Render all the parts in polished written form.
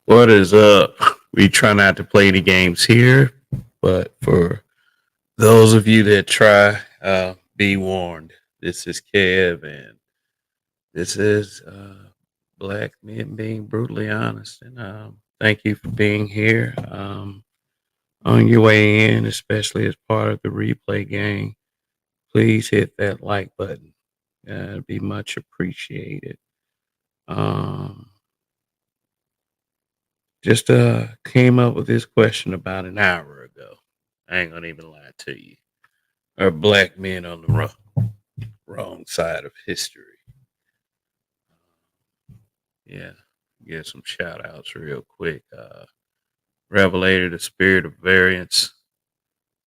What is up? We try not to play any games here, but for those of you that try, be warned. This is Kev, and this is Black Men Being Brutally Honest. And thank you for being here. On your way in, especially as part of the replay gang, please hit that like button. It'd be much appreciated. Um, just came up with this question about an hour ago. I ain't gonna even lie to you. Are black men on the wrong side of history? Yeah, get some shout outs real quick. Revelator, the spirit of variance,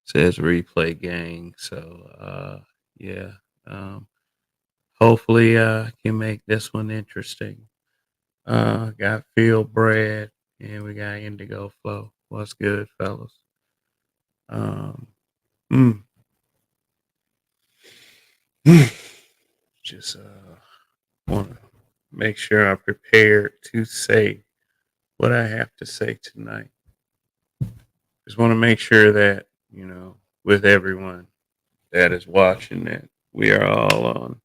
says replay gang. So yeah. Um, hopefully can make this one interesting. Got Phil Brad and we got Indigo Flow. What's good, fellas? Um, mm, just want to make sure I'm prepared to say what I have to say tonight. Just want to make sure that, with everyone that is watching, that we are all on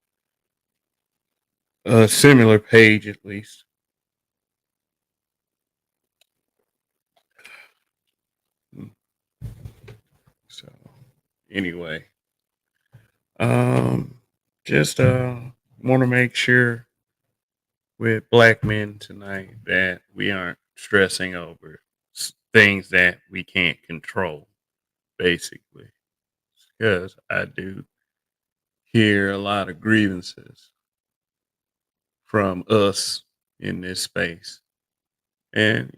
a similar page at least. Mm. So, anyway, um, just want to make sure with black men tonight that we aren't stressing over things that we can't control, basically. Because I do hear a lot of grievances from us in this space. And,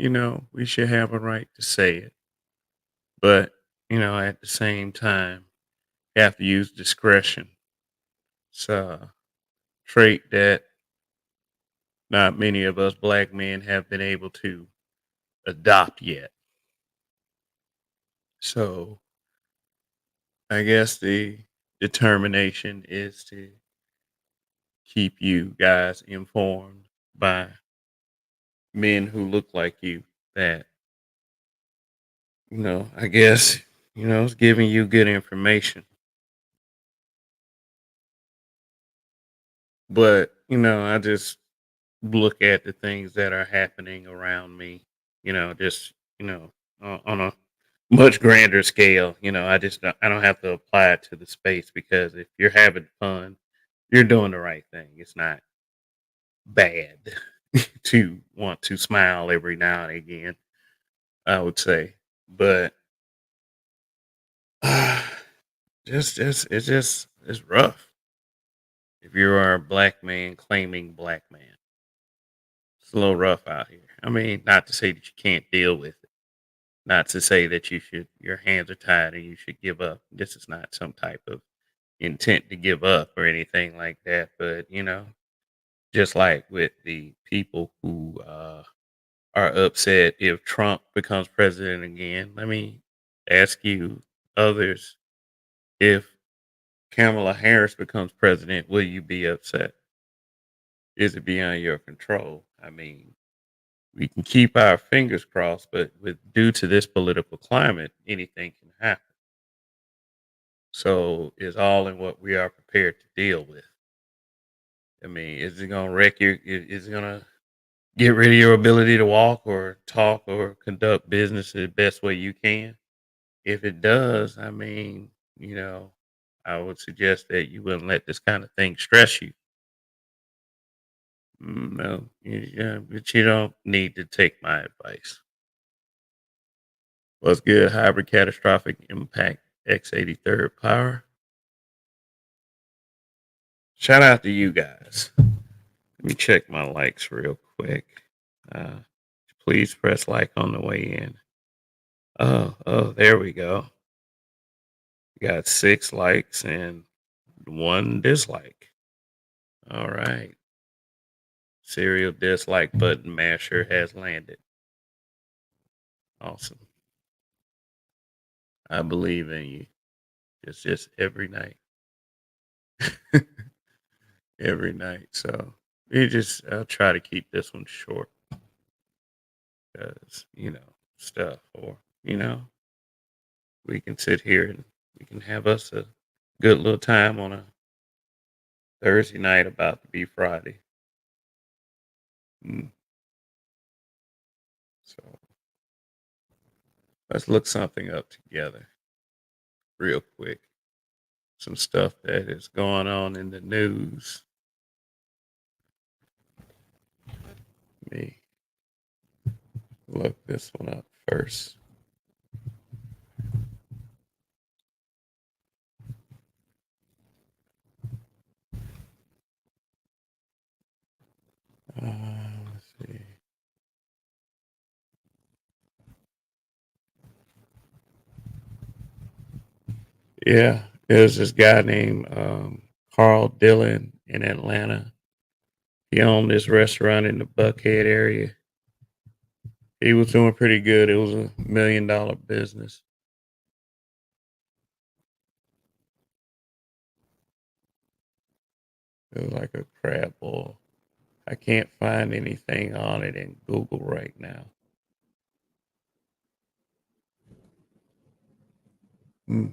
we should have a right to say it. But, at the same time, have to use discretion. It's a trait that not many of us black men have been able to adopt yet. So I guess the determination is to keep you guys informed by men who look like you that, I guess, it's giving you good information. But, I just look at the things that are happening around me, just, on a much grander scale. I don't have to apply it to the space because if you're having fun, you're doing the right thing. It's not bad to want to smile every now and again, I would say. But it's rough if you are a black man claiming black man. It's a little rough out here. I mean, not to say that you can't deal with it, not to say that your hands are tied and you should give up. This is not some type of intent to give up or anything like that. But, just like with the people who are upset if Trump becomes president again, let me ask you, others, if Kamala Harris becomes president, will you be upset? Is it beyond your control? I mean, we can keep our fingers crossed, but with due to this political climate, anything can happen. So it's all in what we are prepared to deal with. I mean, is it gonna wreck your? Is it gonna get rid of your ability to walk or talk or conduct business the best way you can? If it does, I mean, I would suggest that you wouldn't let this kind of thing stress you. No, yeah, but you don't need to take my advice. What's good? Hybrid catastrophic impact X83rd power. Shout out to you guys. Let me check my likes real quick. Uh, please press like on the way in. Oh, there we go. We got 6 likes and 1 dislike. All right. Serial dislike button masher has landed. Awesome. I believe in you. It's just every night. Every night. So I'll try to keep this one short. because stuff, or we can sit here and we can have us a good little time on a Thursday night about to be Friday. Mm, So let's look something up together real quick. Some stuff that is going on in the news. Let me look this one up first. Let's see. Yeah, there's this guy named Carl Dillon in Atlanta. He owned this restaurant in the Buckhead area. He was doing pretty good. It was $1 million business. It was like a crab boil. I can't find anything on it in Google right now. Hmm.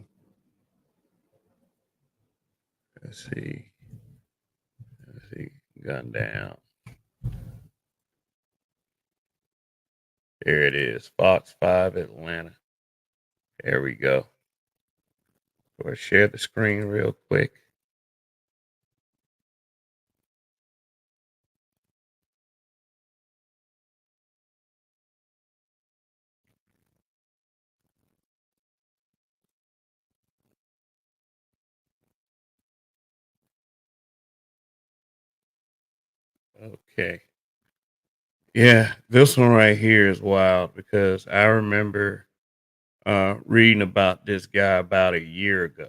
Let's see. Let's see. Gun down. There it is. Fox 5 Atlanta. There we go. So I share the screen real quick. Okay. Yeah, this one right here is wild because I remember reading about this guy about a year ago.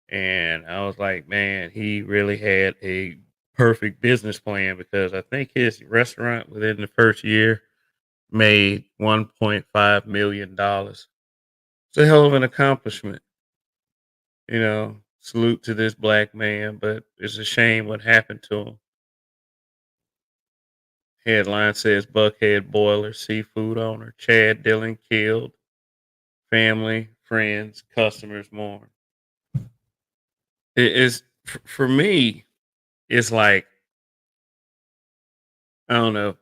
And I was like, man, he really had a perfect business plan because I think his restaurant within the first year made $1.5 million. It's a hell of an accomplishment. Salute to this black man, but it's a shame what happened to him. Headline says Buckhead Boiler seafood owner Chad Dillon killed. Family, friends, customers mourn. It is for me. It's like I don't know.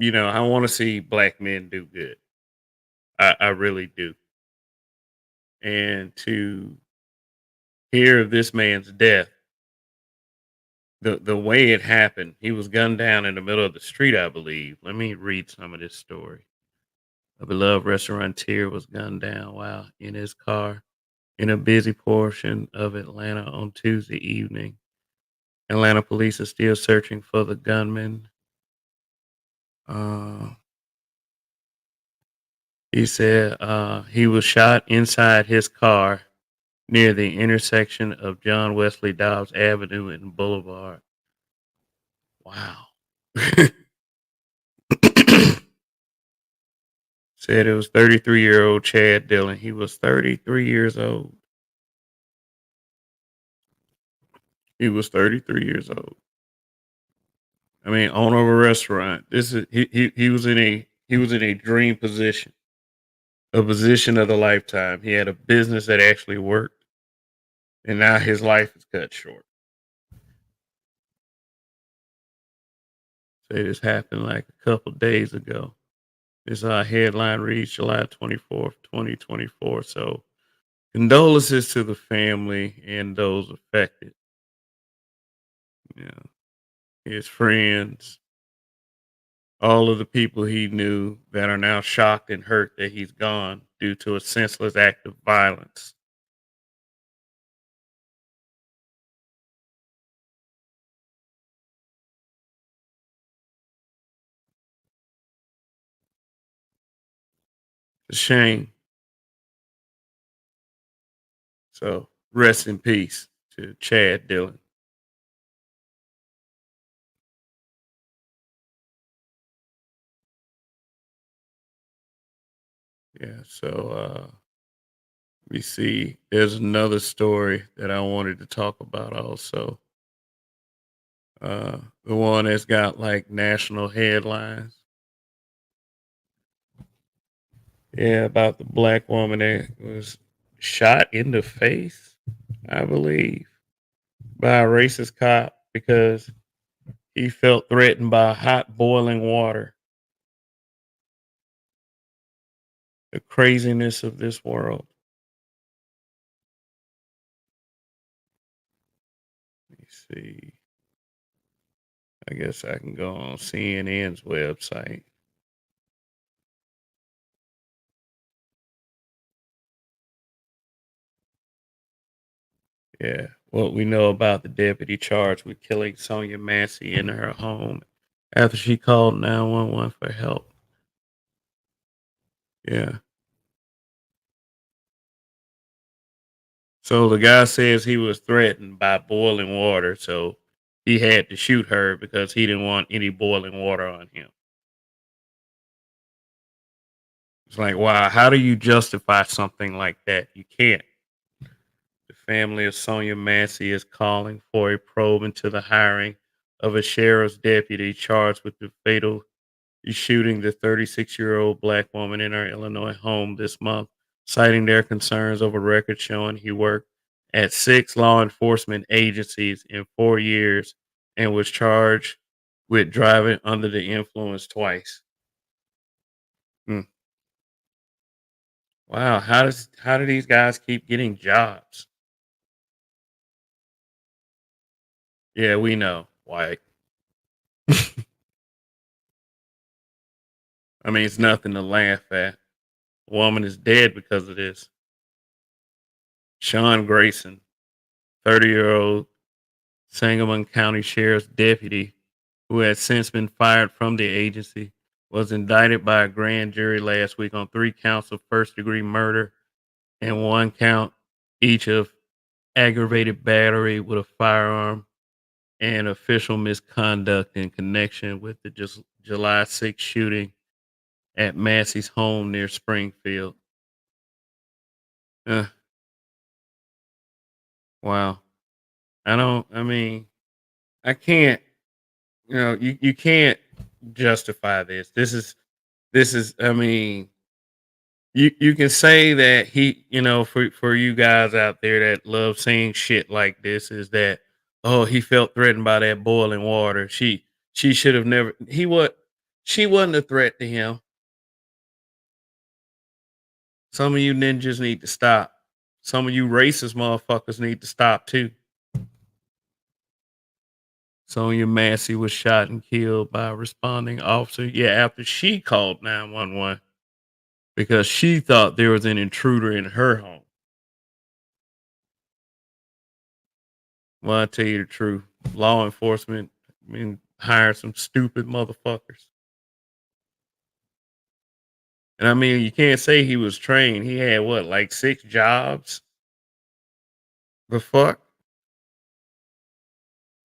I want to see black men do good. I really do. And to hear of this man's death, the way it happened, he was gunned down in the middle of the street, I believe. Let me read some of this story. A beloved restaurateur was gunned down while in his car in a busy portion of Atlanta on Tuesday evening. Atlanta police are still searching for the gunman. Uh, he said he was shot inside his car near the intersection of John Wesley Dobbs Avenue and Boulevard. Wow. Said it was 33-year-old Chad Dillon. He was 33 years old. He was 33 years old. I mean, owner of a restaurant. This is he was in a dream position, a position of the lifetime. He had a business that actually worked, and now his life is cut short. Say this happened like a couple days ago. This headline reads July 24th, 2024. So condolences to the family and those affected. Yeah, his friends, all of the people he knew that are now shocked and hurt that he's gone due to a senseless act of violence. It's a shame. So rest in peace to Chad Dillon. Yeah. So we see there's another story that I wanted to talk about also. The one that's got like national headlines. Yeah, about the black woman that was shot in the face, I believe, by a racist cop because he felt threatened by hot boiling water. The craziness of this world. Let me see. I guess I can go on CNN's website. Yeah. What we know about the deputy charged with killing Sonia Massey in her home after she called 911 for help. Yeah. So the guy says he was threatened by boiling water, so he had to shoot her because he didn't want any boiling water on him. It's like, wow, how do you justify something like that? You can't. The family of Sonia Massey is calling for a probe into the hiring of a sheriff's deputy charged with the fatal shooting the 36-year-old black woman in her Illinois home this month, citing their concerns over records showing he worked at 6 law enforcement agencies in 4 years and was charged with driving under the influence twice. Hmm. Wow, how do these guys keep getting jobs? Yeah, we know. White. I mean, it's nothing to laugh at. A woman is dead because of this. Sean Grayson, 30-year-old Sangamon County Sheriff's deputy, who has since been fired from the agency, was indicted by a grand jury last week on 3 counts of first degree murder and 1 count each of aggravated battery with a firearm and official misconduct in connection with the July 6th shooting at Massey's home near Springfield. Uh, wow. I mean, I can't, you can't justify this. This is, I mean, you can say that for you guys out there that love saying shit like this is that, oh, he felt threatened by that boiling water. She should have never, she wasn't a threat to him. Some of you ninjas need to stop. Some of you racist motherfuckers need to stop too. Sonya Massey was shot and killed by a responding officer. Yeah, after she called 911 because she thought there was an intruder in her home. Well, I tell you the truth, law enforcement, I mean, hire some stupid motherfuckers. And I mean, you can't say he was trained. He had what, like 6 jobs? The fuck?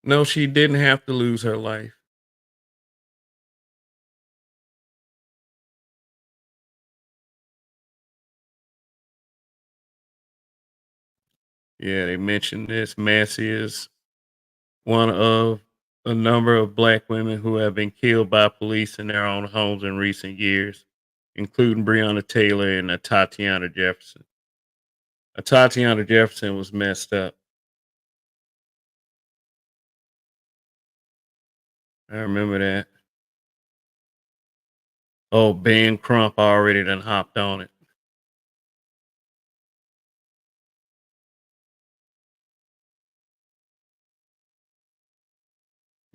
No, she didn't have to lose her life. Yeah, they mentioned this. Massey is one of a number of black women who have been killed by police in their own homes in recent years, including Breonna Taylor and Tatiana Jefferson. Tatiana Jefferson was messed up. I remember that. Oh, Ben Crump already done hopped on it.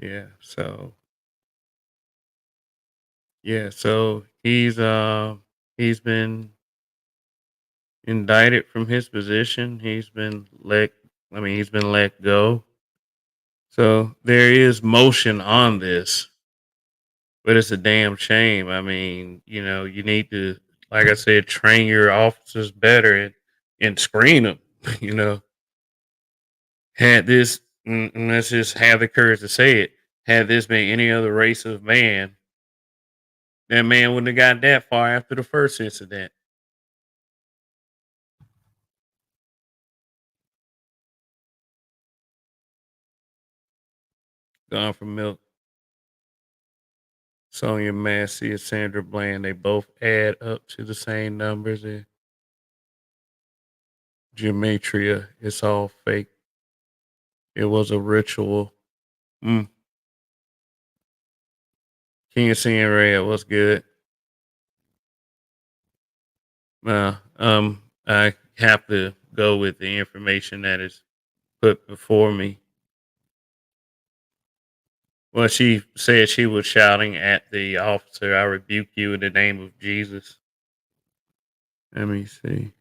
Yeah. So he's been indicted from his position. He's been let go. So there is motion on this, but it's a damn shame. I mean, you need to, like I said, train your officers better and screen them. You know, had this, and let's just have the courage to say it. Had this been any other race of man, that man wouldn't have got that far after the first incident. Gone from milk. Sonia Massey and Sandra Bland, they both add up to the same numbers. And gematria, it's all fake. It was a ritual. Mm. King of Seeing Red was good. I have to go with the information that is put before me. Well, she said she was shouting at the officer, "I rebuke you in the name of Jesus." Let me see.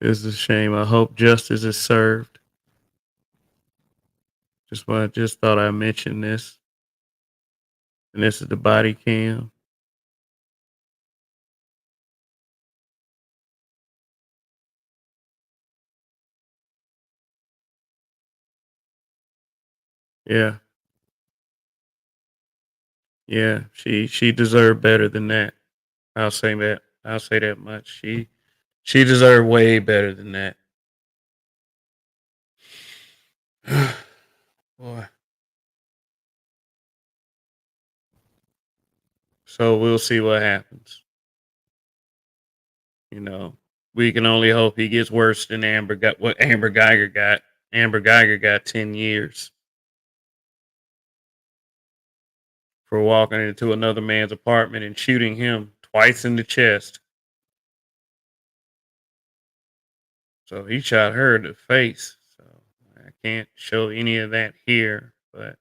It's a shame. I hope justice is served. Just thought I mentioned this. And this is the body cam. Yeah. Yeah. She deserved better than that. I'll say that. I'll say that much. She deserved way better than that. Boy. So we'll see what happens. You know, we can only hope he gets worse than Amber got what Amber Geiger got. Amber Geiger got 10 years for walking into another man's apartment and shooting him twice in the chest. So he shot her in the face. So I can't show any of that here, but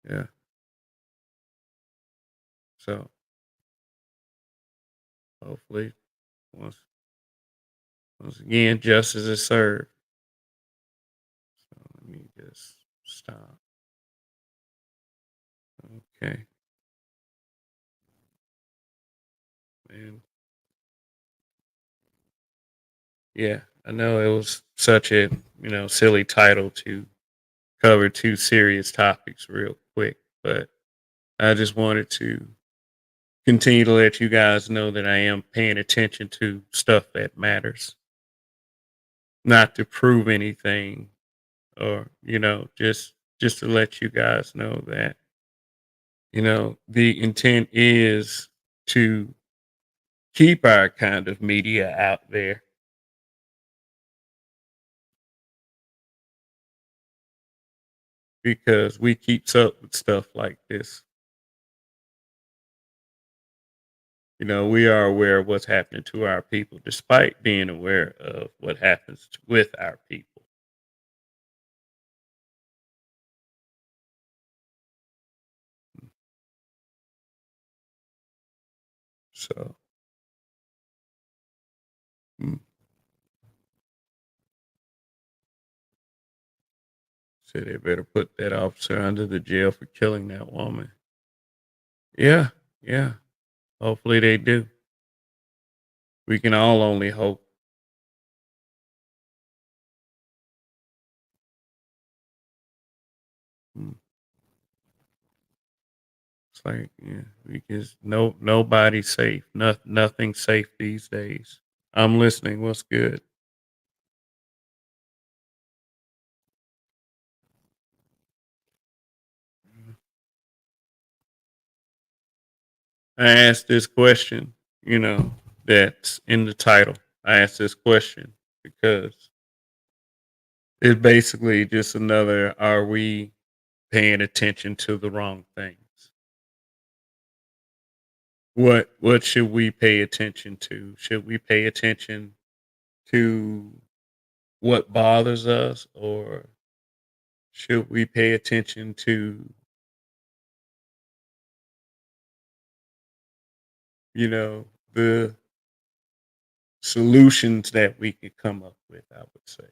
yeah. So hopefully once once again justice is served. So let me just stop. Okay. Man. Yeah. I know it was such a, silly title to cover two serious topics real quick, but I just wanted to continue to let you guys know that I am paying attention to stuff that matters, not to prove anything or, just to let you guys know that, the intent is to keep our kind of media out there because we keeps up with stuff like this. We are aware of what's happening to our people, despite being aware of what happens with our people. So, mm, so they better put that officer under the jail for killing that woman. Yeah, yeah. Hopefully they do. We can all only hope. Mm, It's like, yeah, because nobody's safe. Nothing's safe these days. I'm listening. What's good? I asked this question, that's in the title. I asked this question because it's basically just another are we paying attention to the wrong things? What should we pay attention to? Should we pay attention to what bothers us or should we pay attention to, the solutions that we could come up with, I would say.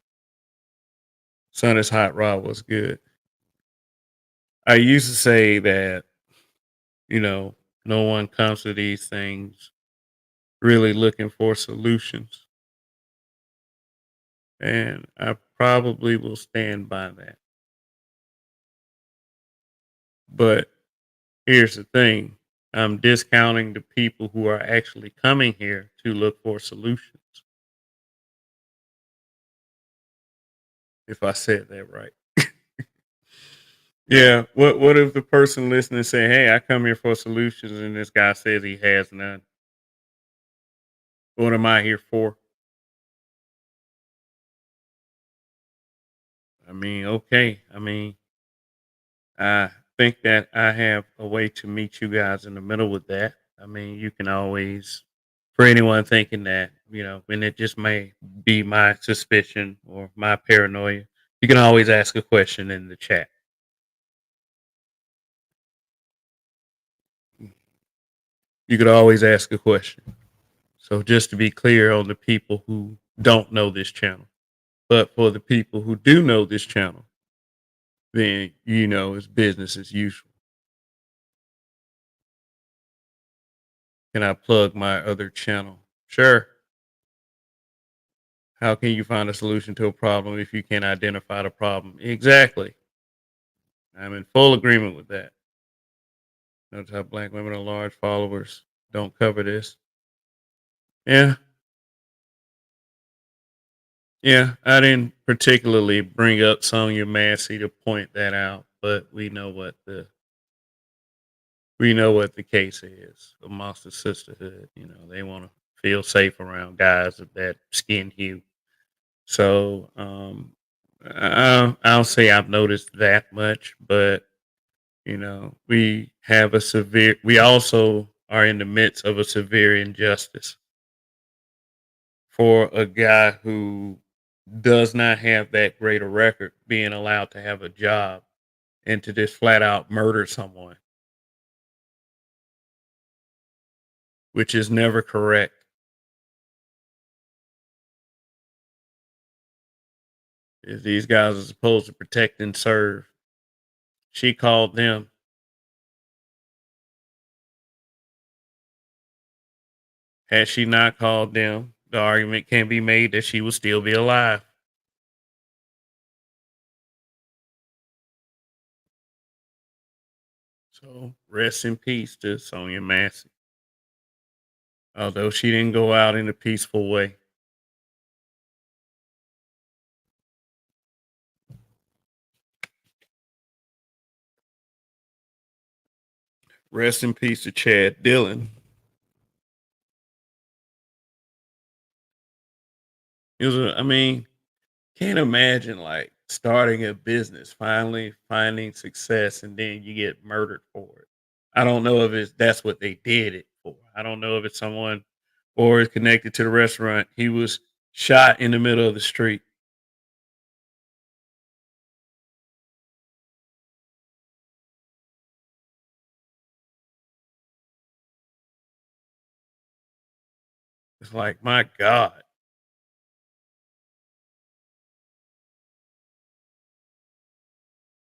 Son is hot rod was good. I used to say that, no one comes to these things really looking for solutions. And I probably will stand by that. But here's the thing, I'm discounting the people who are actually coming here to look for solutions. if I said that right. Yeah. What if the person listening say, "Hey, I come here for solutions," and this guy says he has none? What am I here for? I mean, okay. I mean, I think that I have a way to meet you guys in the middle with that. I mean, you can always, for anyone thinking that, and it just may be my suspicion or my paranoia, you can always ask a question in the chat. You could always ask a question. So, just to be clear on the people who don't know this channel, but for the people who do know this channel, then, it's business as usual. Can I plug my other channel? Sure. How can you find a solution to a problem if you can't identify the problem? Exactly. I'm in full agreement with that. Notice how black women are large followers don't cover this. Yeah. Yeah. I didn't particularly bring up Sonya Massey to point that out, but we know what the case is amongst the sisterhood. They want to feel safe around guys of that skin hue. So I'll say I've noticed that much, but we also are in the midst of a severe injustice for a guy who does not have that great a record being allowed to have a job and to just flat out murder someone, which is never correct. If these guys are supposed to protect and serve. She called them. Had she not called them, the argument can be made that she would still be alive. So rest in peace to Sonya Massey. Although she didn't go out in a peaceful way. Rest in peace to Chad Dillon. I mean, can't imagine like starting a business, finally finding success, and then you get murdered for it. I don't know if that's what they did it for. I don't know if it's someone or is connected to the restaurant. He was shot in the middle of the street. It's like, my God.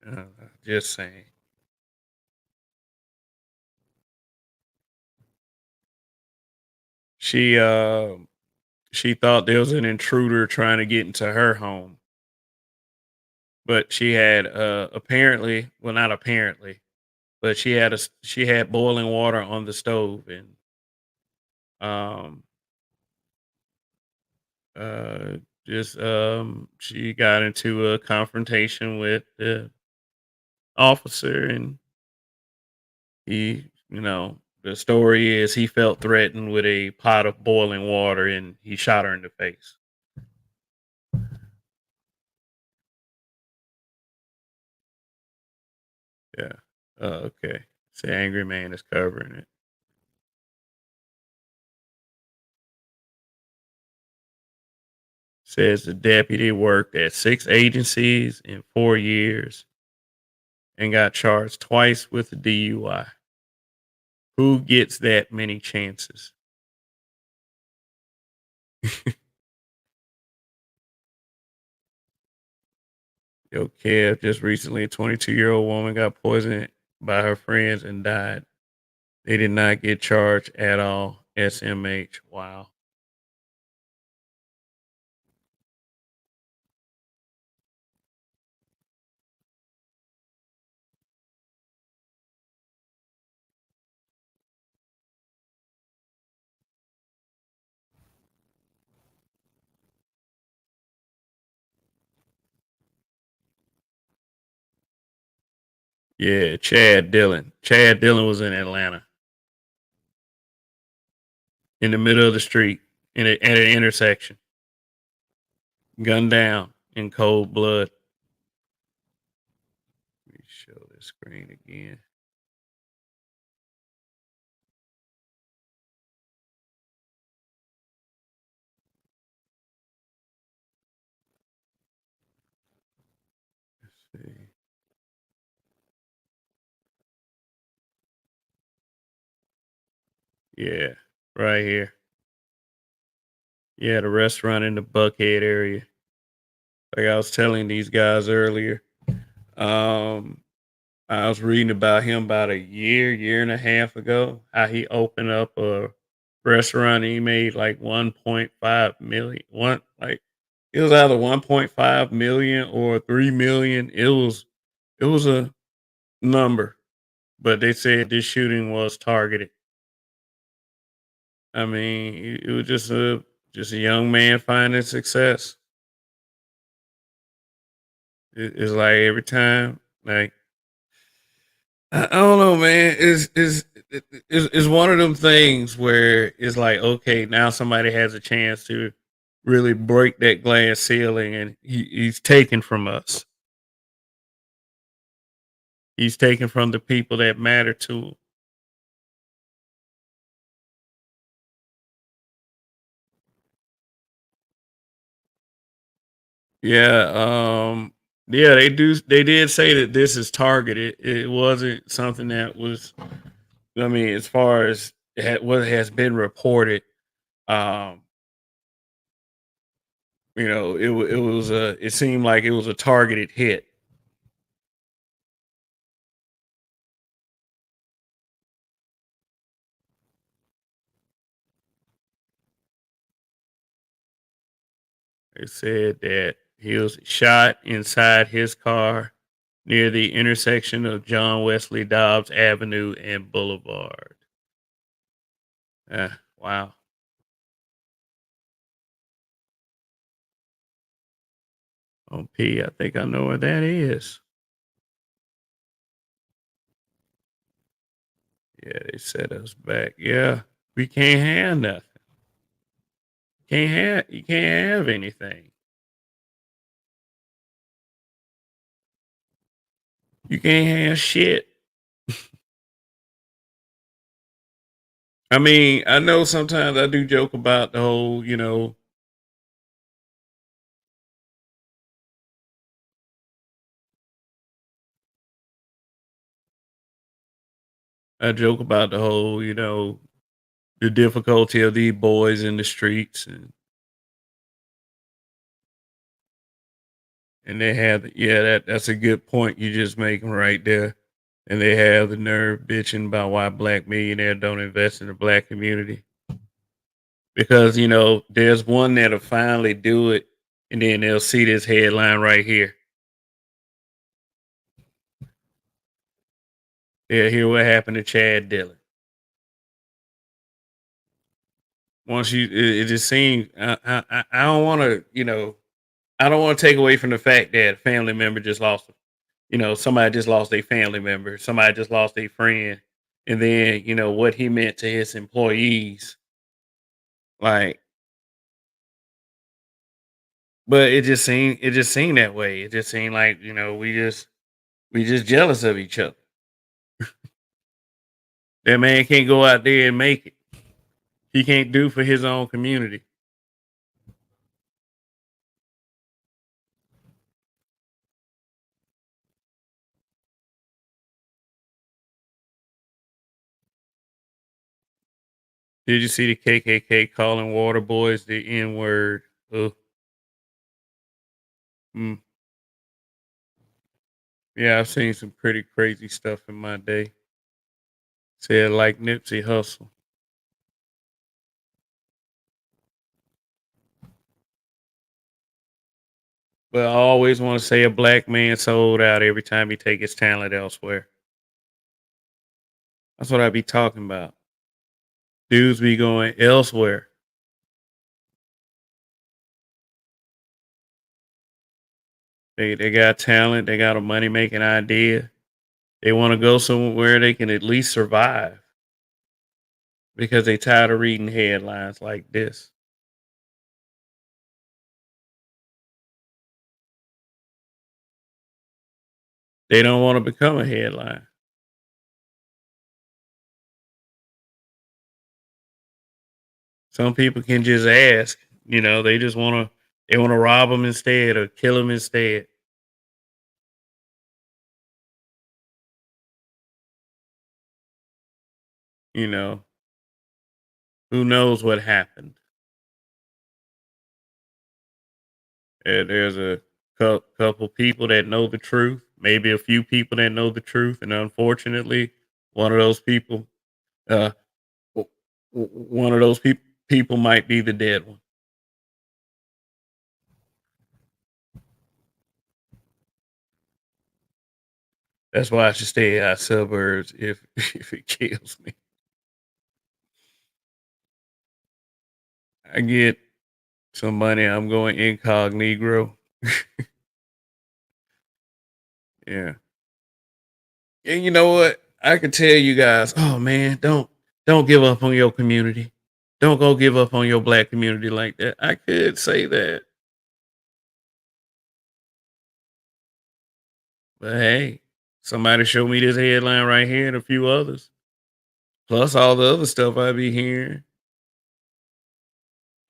Uh, just saying. She she thought there was an intruder trying to get into her home, but she had apparently, well, not apparently, but she had boiling water on the stove, and um uh just she got into a confrontation with the officer, and the story is he felt threatened with a pot of boiling water, and he shot her in the face. Yeah. Okay. Say angry man is covering it. Says the deputy worked at 6 agencies in 4 years and got charged twice with a DUI. Who gets that many chances? Yo, Kev, just recently a 22-year-old woman got poisoned by her friends and died. They did not get charged at all. SMH. Wow. Yeah, Chad Dillon. Chad Dillon was in Atlanta, in the middle of the street, at an intersection, gunned down in cold blood. Let me show this screen again. Let's see. Yeah, right here. Yeah, the restaurant in the Buckhead area. Like I was telling these guys earlier, um, I was reading about him about a year and a half ago, how he opened up a restaurant and he made like 1.5 million. One like it was either 1.5 million or 3 million. It was a number, but they said this shooting was targeted. I mean, it was just a young man finding success. It's like every time, like I don't know, man. It's one of them things where it's like, okay, now somebody has a chance to really break that glass ceiling, and he's taken from us. He's taken from the people that matter to him. Yeah, yeah, they do. They did say that this is targeted. It wasn't something that was. I mean, as far as what has been reported, um, it was a. It seemed like it was a targeted hit. It said that he was shot inside his car near the intersection of John Wesley Dobbs Avenue and Boulevard. Wow. On P, I think I know where that is. Yeah, they set us back. Yeah, we can't have nothing. You can't have anything. You can't have shit. I mean, I know sometimes I do joke about the whole, I joke about the whole, the difficulty of these boys in the streets, and they have, yeah, that's a good point you just making right there. And they have the nerve bitching about why black millionaires don't invest in the black community. Because, there's one that'll finally do it, and then they'll see this headline right here. They'll hear what happened to Chad Dillon. Once it just seems, I don't want to, I don't want to take away from the fact that a family member just lost, somebody just lost a family member, somebody just lost a friend, and then what he meant to his employees, like. But it just seemed that way. It just seemed like we just jealous of each other. That man can't go out there and make it. He can't do for his own community. Did you see the KKK calling water boys the N word? Oh, mm. Yeah, I've seen some pretty crazy stuff in my day. Said like Nipsey Hussle. But I always want to say a black man sold out every time he take his talent elsewhere. That's what I be talking about. Dudes be going elsewhere. They got talent. They got a money making idea. They want to go somewhere they can at least survive because they tired of reading headlines like this. They don't want to become a headline. Some people can just ask, they just want to rob them instead or kill them instead. You know, who knows what happened? There's a couple people that know the truth, maybe a few people that know the truth, and unfortunately, one of those people, uh, one of those people might be the dead one. That's why I should stay out suburbs if if it kills me. I get some money. I'm going incognito. Yeah. And you know what? I can tell you guys, oh man, don't give up on your community. Don't go give up on your black community like that. I could say that. But hey, somebody show me this headline right here and a few others. Plus all the other stuff I be hearing.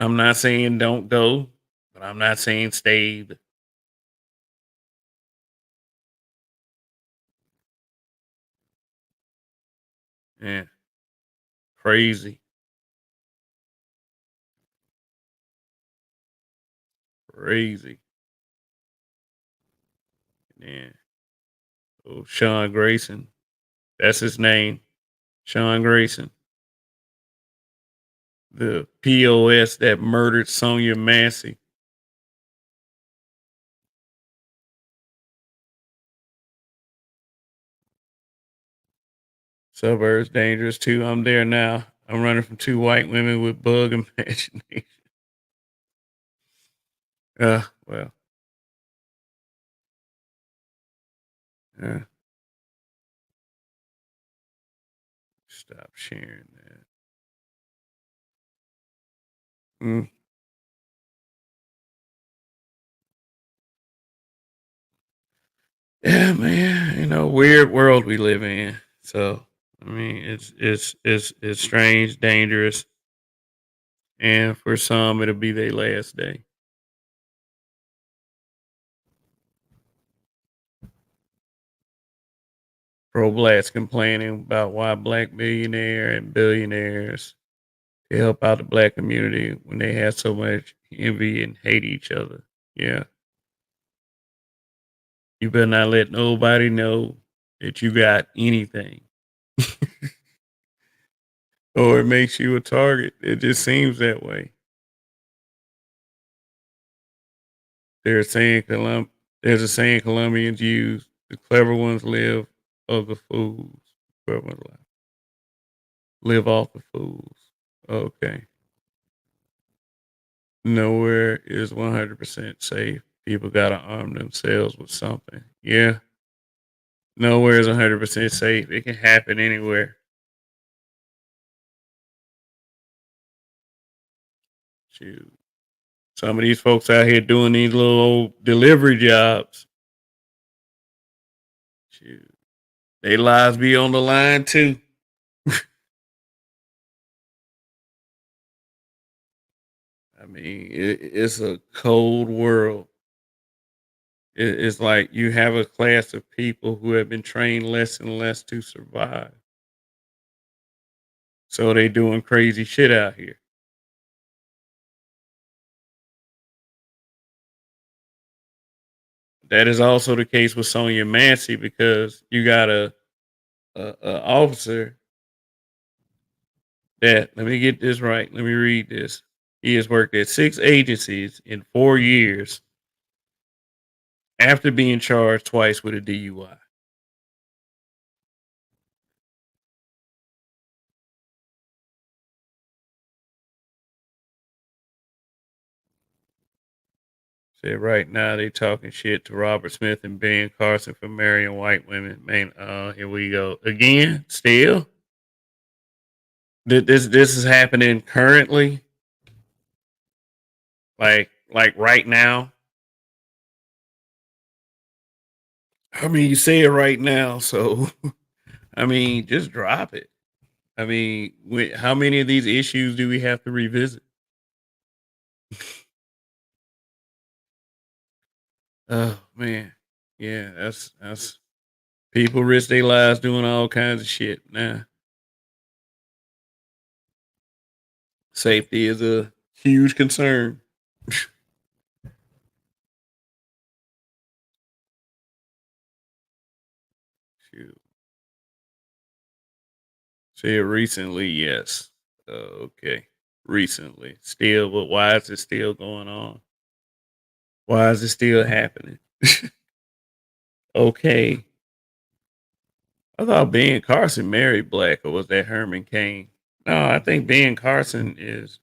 I'm not saying don't go, but I'm not saying stay. Yeah, crazy, crazy. Yeah. Oh, Sean Grayson. That's his name. Sean Grayson. The POS that murdered Sonia Massey. Suburbs dangerous too. I'm there now. I'm running from two white women with bug imagination. Well, uh, stop sharing that. Mm. Yeah, man. Weird world we live in. So, I mean, it's strange, dangerous, and for some, it'll be their last day. Pro blacks complaining about why black millionaire and billionaires to help out the black community when they have so much envy and hate each other. Yeah, you better not let nobody know that you got anything, or it makes you a target. It just seems that way. They're saying there's a saying Colombians use: "The clever ones live of the fools. Clever ones live off the fools." Okay. Nowhere is 100% safe. People gotta arm themselves with something. Yeah. Nowhere is 100% safe. It can happen anywhere. Shoot. Some of these folks out here doing these little old delivery jobs. Shoot. They lives be on the line too. I mean, it's a cold world. It's like you have a class of people who have been trained less and less to survive. So they doing crazy shit out here. That is also the case with Sonia Massey because you got a officer that, let me get this right. Let me read this. He has worked at 6 agencies in 4 years after being charged twice with a DUI. Said right now they talking shit to Robert Smith and Ben Carson for marrying white women. Man, here we go again. Still, this is happening currently, like right now. I mean, you say it right now, so I mean, just drop it. I mean, how many of these issues do we have to revisit? Oh man, yeah, that's people risk their lives doing all kinds of shit. Nah, safety is a huge concern. Shoot. See, recently, yes. Okay, recently, still, but why is it still going on? Why is it still happening? Okay, I thought Ben Carson married black, or was that Herman Cain? No, I think Ben Carson is.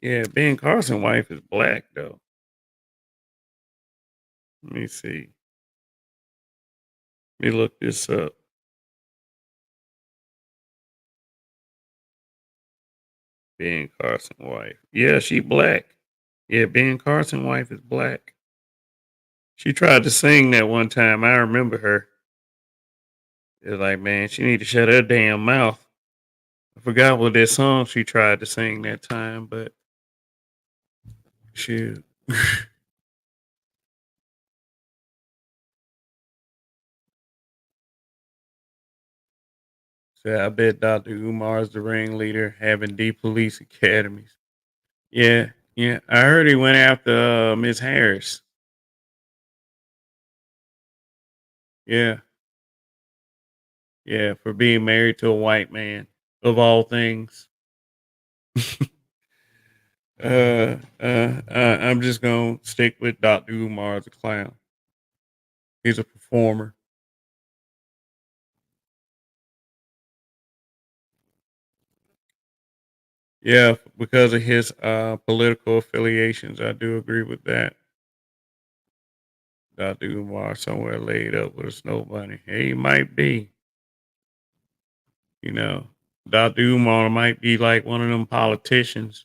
Yeah, Ben Carson wife is black though. Let me see. Let me look this up. Ben Carson wife. Yeah, she black. Yeah, Ben Carson wife is black. She tried to sing that one time. I remember her. It's like, man, she need to shut her damn mouth. I forgot what that song she tried to sing that time, but shoot. So I bet Dr. Umar is the ringleader having deep police academies. Yeah, yeah. I heard he went after Miss Harris. Yeah, yeah, for being married to a white man, of all things. I'm just gonna stick with Dr. Umar as a clown. He's a performer. Yeah, because of his political affiliations, I do agree with that. Dr. Umar somewhere laid up with a snow bunny. He might be, you know. Dr. Umar might be like one of them politicians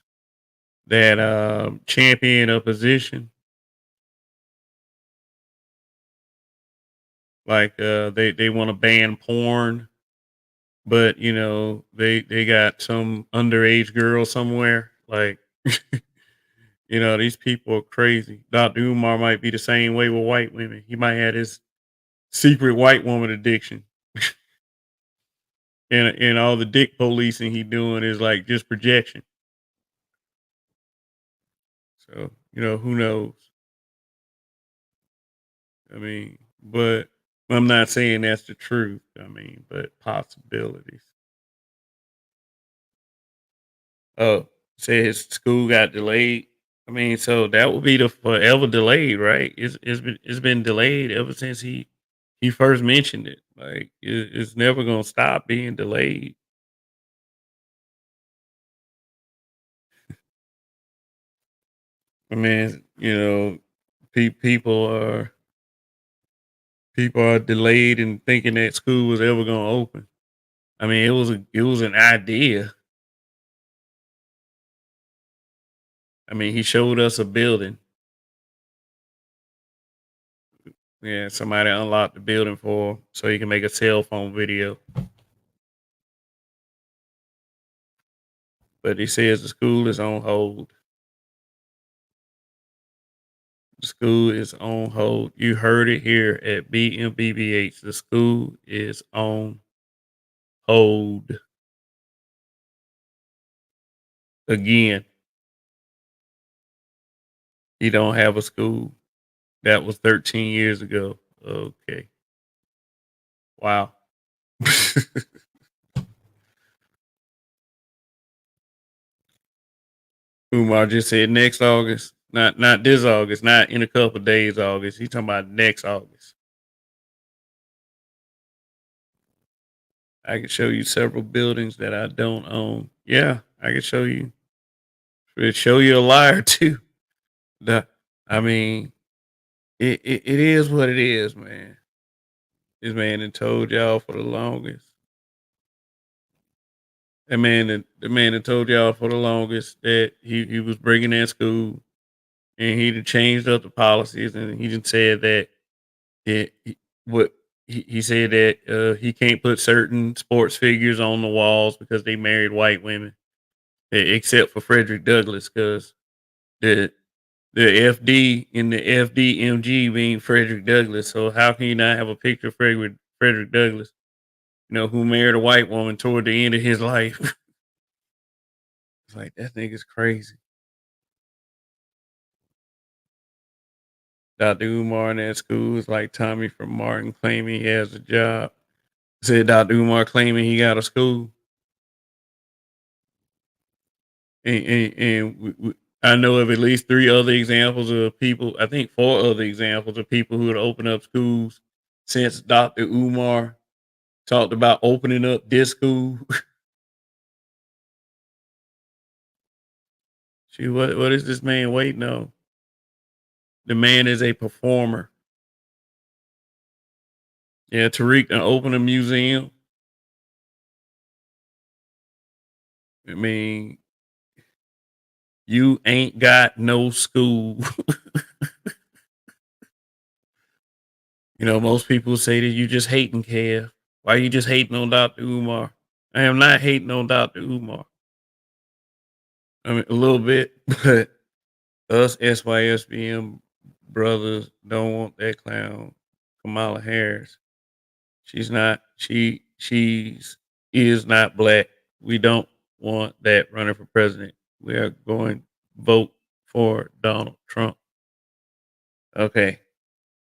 that champion a position. Like they want to ban porn, but they got some underage girl somewhere. Like these people are crazy. Dr. Umar might be the same way with white women. He might have his secret white woman addiction. And all the dick policing he doing is like just projection. So, who knows? I mean, but I'm not saying that's the truth. I mean, but possibilities. Oh, say his school got delayed. I mean, so that would be the forever delayed, right? It's been delayed ever since he first mentioned it. Like it's never gonna stop being delayed. I mean, people are delayed and thinking that school was ever gonna open. I mean, it was an idea. I mean, he showed us a building. Yeah, somebody unlocked the building for him so he can make a cell phone video. But he says the school is on hold. The school is on hold. You heard it here at BMBBH. The school is on hold again. He don't have a school. That was 13 years ago. Okay. Wow. Umar just said next August. Not this August, not in a couple of days August. He's talking about next August. I can show you several buildings that I don't own. Yeah, I can show you. Show you a liar too. I mean, it is what it is, man. This man had told y'all for the longest. The man that told y'all for the longest that he was bringing in school, and he done changed up the policies, and he done said that what he said that he can't put certain sports figures on the walls because they married white women, except for Frederick Douglass, because the the FD in the FDMG being Frederick Douglass. So how can you not have a picture of Frederick Douglass? Who married a white woman toward the end of his life? It's like that nigga's crazy. Dr. Umar in that school is like Tommy from Martin claiming he has a job. Said Dr. Umar claiming he got a school. I know of at least three other examples of people, I think four other examples of people who had opened up schools since Dr. Umar talked about opening up this school. She, what is this man waiting on? The man is a performer. Yeah, Tariq open a museum. I mean, you ain't got no school. Most people say that you just hating Kev. Why you just hating on Dr. Umar? I am not hating on Dr. Umar. I mean, a little bit, but us SYSBM brothers don't want that clown Kamala Harris. She's is not black. We don't want that running for president. We are going to vote for Donald Trump. Okay.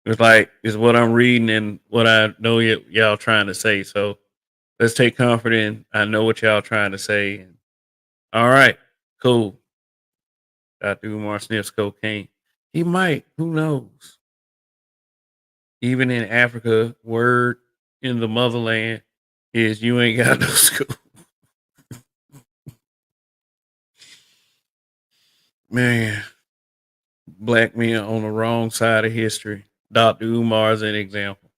It's what I'm reading and what I know y'all trying to say. So let's take comfort in I know what y'all trying to say. All right, cool. Dr. Umar sniffs cocaine. He might. Who knows? Even in Africa, word in the motherland is you ain't got no school. Man, black men on the wrong side of history. Dr. Umar's an example.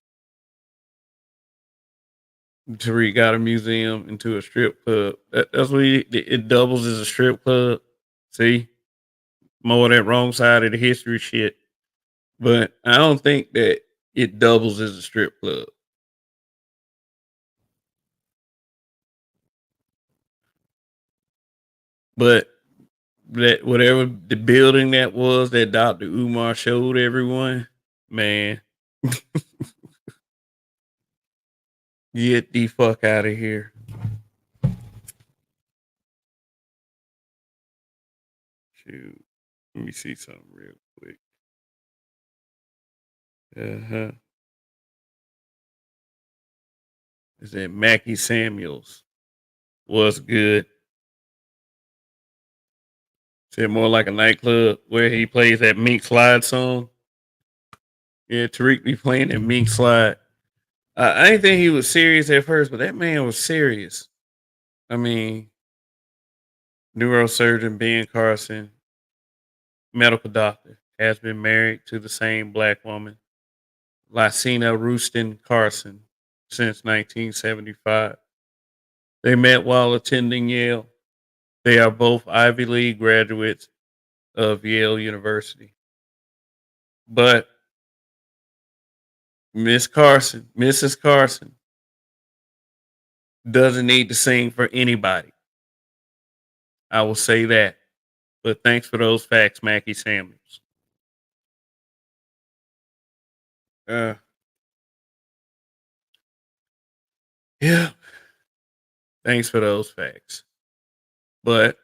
Tariq got a museum into a strip club. That's what it doubles as a strip club. See, more of that wrong side of the history shit. But I don't think that it doubles as a strip club. But that whatever the building that was that Dr. Umar showed everyone, man, get the fuck out of here. Shoot. Let me see something real quick. Uh-huh. Is that Mackie Samuels was good. Said more like a nightclub where he plays that Mink Slide song. Yeah, Tariq be playing that Mink Slide. I didn't think he was serious at first, but that man was serious. I mean, neurosurgeon Ben Carson, medical doctor, has been married to the same black woman, Lysina Rooston Carson, since 1975. They met while attending Yale. They are both Ivy League graduates of Yale University. But Mrs. Carson, doesn't need to sing for anybody. I will say that. But thanks for those facts, Mackie Samuels. Uh, yeah, thanks for those facts. But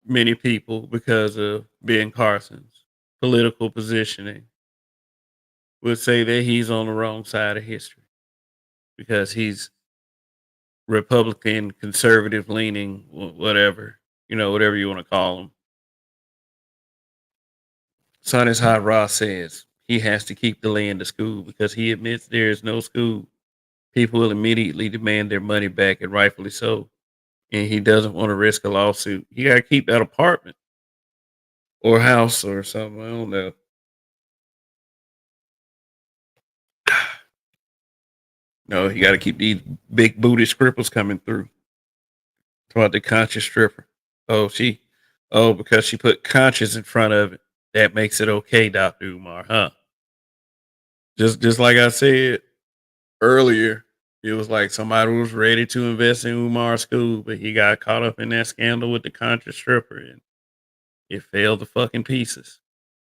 many people, because of Ben Carson's political positioning, would say that he's on the wrong side of history because he's Republican, conservative leaning, whatever, whatever you want to call him. Son is Hot Ross says he has to keep delaying the school because he admits there is no school. People will immediately demand their money back, and rightfully so. And he doesn't want to risk a lawsuit. You got to keep that apartment. or house or something. I don't know. No, you got to keep these big booty scribbles coming through. Talk about the conscious stripper. Oh, because she put conscious in front of it. That makes it okay, Dr. Umar, huh? Just like I said earlier, it was like somebody was ready to invest in Umar's school, but he got caught up in that scandal with the conscious stripper and it fell to fucking pieces.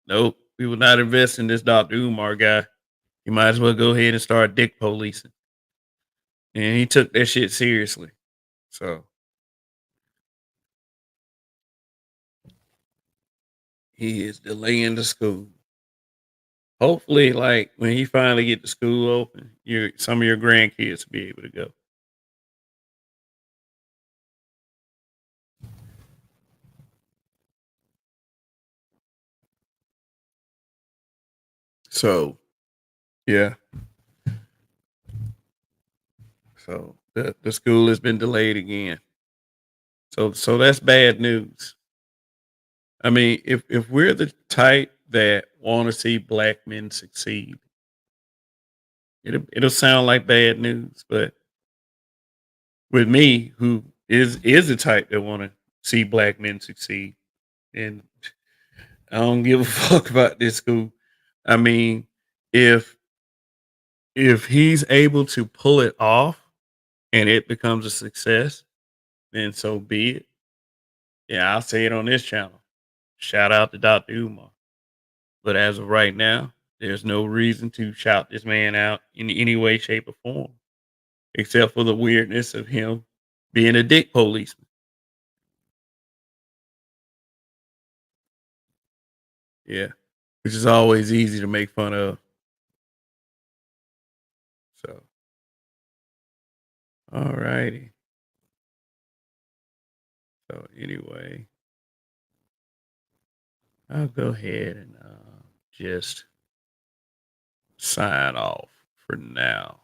Nope, we will not invest in this Dr. Umar guy. You might as well go ahead and start dick policing. And he took that shit seriously. So he is delaying the school. Hopefully, like when he finally get the school open, some of your grandkids will be able to go. So yeah, so the school has been delayed again. So that's bad news. I mean, if we're the type that want to see black men succeed, it'll sound like bad news, but with me, who is the type that want to see black men succeed, and I don't give a fuck about this school. I mean, if if he's able to pull it off and it becomes a success, then so be it. Yeah, I'll say it on this channel. Shout out to Dr. Umar. But as of right now, there's no reason to shout this man out in any way, shape, or form, except for the weirdness of him being a dick policeman. Yeah, which is always easy to make fun of. So, all righty. So, anyway, I'll go ahead and just sign off for now.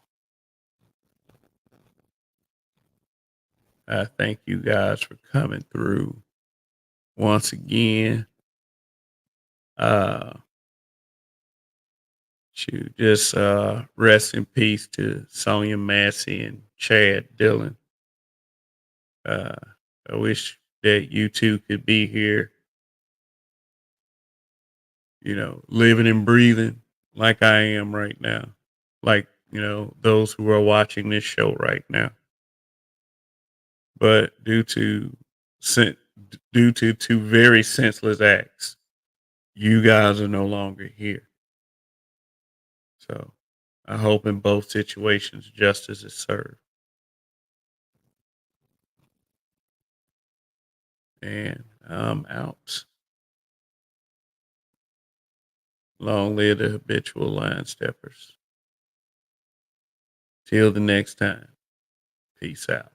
I thank you guys for coming through once again. Uh, just rest in peace to Sonia Massey and Chad Dillon. Uh, I wish that you two could be here, living and breathing like I am right now. Like, those who are watching this show right now. But sen- due to two very senseless acts, you guys are no longer here. So I hope in both situations justice is served. And I'm out. Long live the habitual line steppers. Till the next time. Peace out.